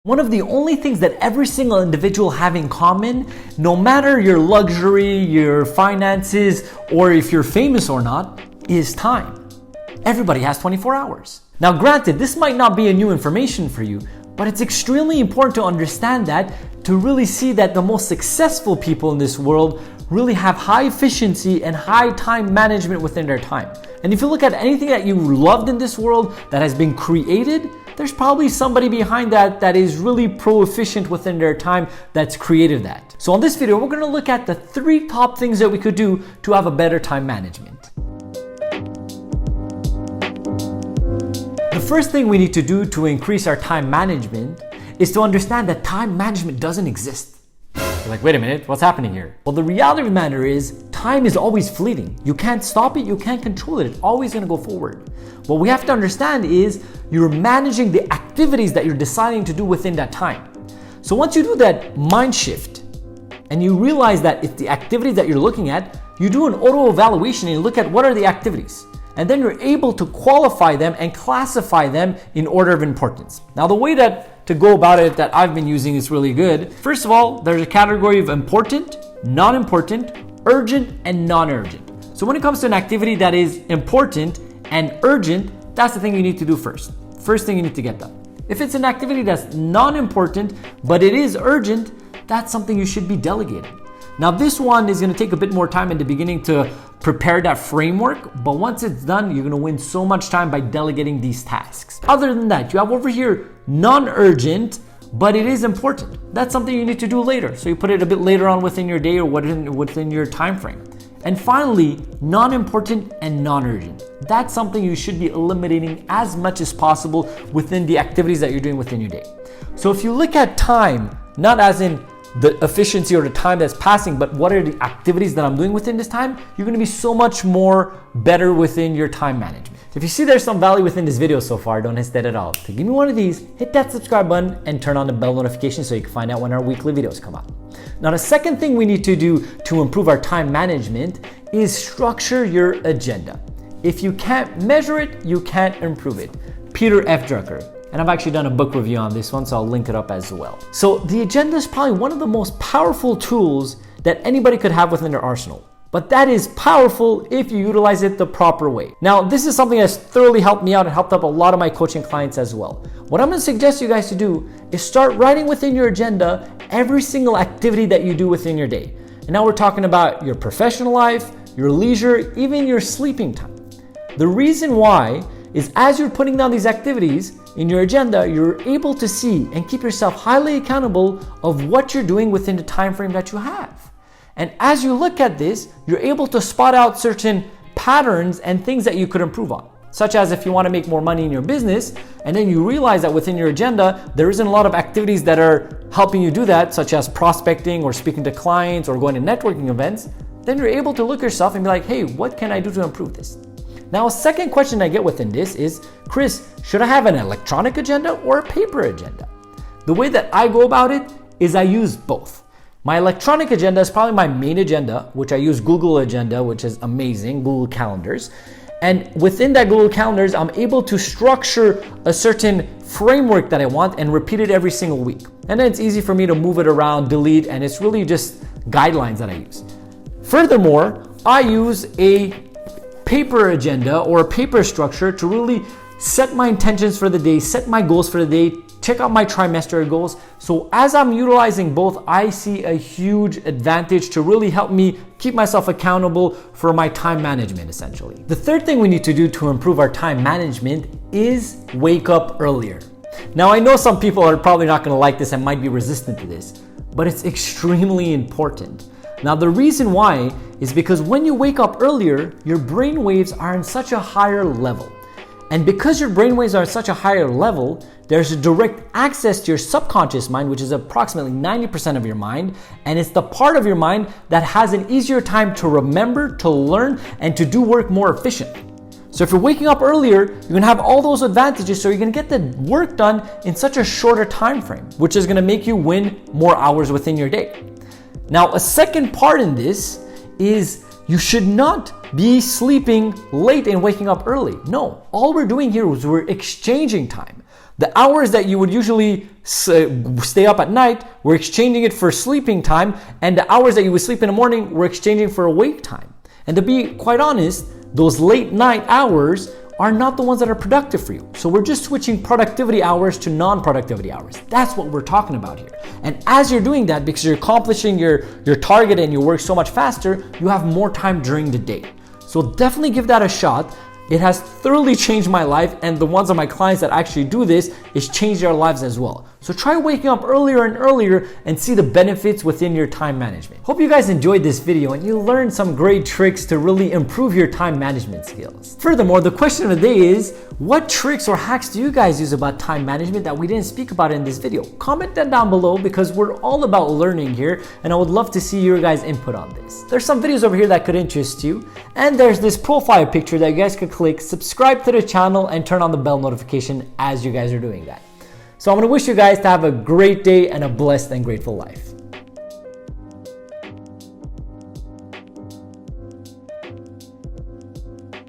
One of the only things that every single individual have in common, no matter your luxury, your finances, or if you're famous or not, is time. Everybody has 24 hours. Now granted, this might not be a new information for you, but it's extremely important to understand that, to really see that the most successful people in this world really have high efficiency and high time management within their time. And if you look at anything that you loved in this world that has been created, there's probably somebody behind that that is really pro-efficient within their time that's created that. So on this video, we're gonna look at the 3 top things that we could do to have a better time management. The first thing we need to do to increase our time management is to understand that time management doesn't exist. You're like, wait a minute, what's happening here? Well, the reality of the matter is time is always fleeting. You can't stop it, you can't control it. It's always gonna go forward. What we have to understand is you're managing the activities that you're deciding to do within that time. So once you do that mind shift and you realize that it's the activities that you're looking at, you do an auto evaluation and you look at what are the activities. And then you're able to qualify them and classify them in order of importance. Now the way to go about it that I've been using is really good. First of all, there's a category of important, non-important, urgent, and non-urgent. So when it comes to an activity that is important and urgent, that's the thing you need to do first. First thing you need to get done. If it's an activity that's non-important, but it is urgent, that's something you should be delegating. Now this one is gonna take a bit more time in the beginning to prepare that framework, but once it's done, you're gonna win so much time by delegating these tasks. Other than that, you have over here non-urgent, but it is important. That's something you need to do later. So you put it a bit later on within your day or within your time frame. And finally, non-important and non-urgent. That's something you should be eliminating as much as possible within the activities that you're doing within your day. So if you look at time, not as in the efficiency or the time that's passing, but what are the activities that I'm doing within this time, you're gonna be so much more better within your time management. If you see there's some value within this video so far, don't hesitate at all to give me one of these, hit that subscribe button and turn on the bell notification so you can find out when our weekly videos come out. Now the second thing we need to do to improve our time management is structure your agenda. If you can't measure it, you can't improve it. Peter F. Drucker. And I've actually done a book review on this one, so I'll link it up as well. So the agenda is probably one of the most powerful tools that anybody could have within their arsenal. But that is powerful if you utilize it the proper way. Now, this is something that's thoroughly helped me out and helped up a lot of my coaching clients as well. What I'm gonna suggest you guys to do is start writing within your agenda every single activity that you do within your day. And now we're talking about your professional life, your leisure, even your sleeping time. The reason why is as you're putting down these activities in your agenda, you're able to see and keep yourself highly accountable of what you're doing within the time frame that you have. And as you look at this, you're able to spot out certain patterns and things that you could improve on. Such as if you want to make more money in your business, and then you realize that within your agenda, there isn't a lot of activities that are helping you do that, such as prospecting or speaking to clients or going to networking events, then you're able to look at yourself and be like, hey, what can I do to improve this? Now, a second question I get within this is, Chris, should I have an electronic agenda or a paper agenda? The way that I go about it is I use both. My electronic agenda is probably my main agenda, which I use Google Agenda, which is amazing, Google Calendars. And within that Google Calendars, I'm able to structure a certain framework that I want and repeat it every single week. And then it's easy for me to move it around, delete, and it's really just guidelines that I use. Furthermore, I use a paper agenda or a paper structure to really set my intentions for the day, set my goals for the day, check out my trimester goals. So as I'm utilizing both, I see a huge advantage to really help me keep myself accountable for my time management, essentially. The third thing we need to do to improve our time management is wake up earlier. Now, I know some people are probably not gonna like this and might be resistant to this, but it's extremely important. Now, the reason why is because when you wake up earlier, your brain waves are in such a higher level. And because your brain waves are at such a higher level, there's a direct access to your subconscious mind, which is approximately 90% of your mind. And it's the part of your mind that has an easier time to remember, to learn, and to do work more efficiently. So if you're waking up earlier, you're gonna have all those advantages, so you're gonna get the work done in such a shorter time frame, which is gonna make you win more hours within your day. Now, a second part in this is you should not be sleeping late and waking up early. No, all we're doing here is we're exchanging time. The hours that you would usually stay up at night, we're exchanging it for sleeping time, and the hours that you would sleep in the morning, we're exchanging for awake time. And to be quite honest, those late night hours are not the ones that are productive for you. So we're just switching productivity hours to non-productivity hours. That's what we're talking about here. And as you're doing that, because you're accomplishing your target and you work so much faster, you have more time during the day. So definitely give that a shot. It has thoroughly changed my life, and the ones of my clients that actually do this, it's changed their lives as well. So try waking up earlier and earlier and see the benefits within your time management. Hope you guys enjoyed this video and you learned some great tricks to really improve your time management skills. Furthermore, the question of the day is, what tricks or hacks do you guys use about time management that we didn't speak about in this video? Comment that down below, because we're all about learning here, and I would love to see your guys' input on this. There's some videos over here that could interest you, and there's this profile picture that you guys could click, subscribe to the channel, and turn on the bell notification as you guys are doing that. So I'm going to wish you guys to have a great day and a blessed and grateful life.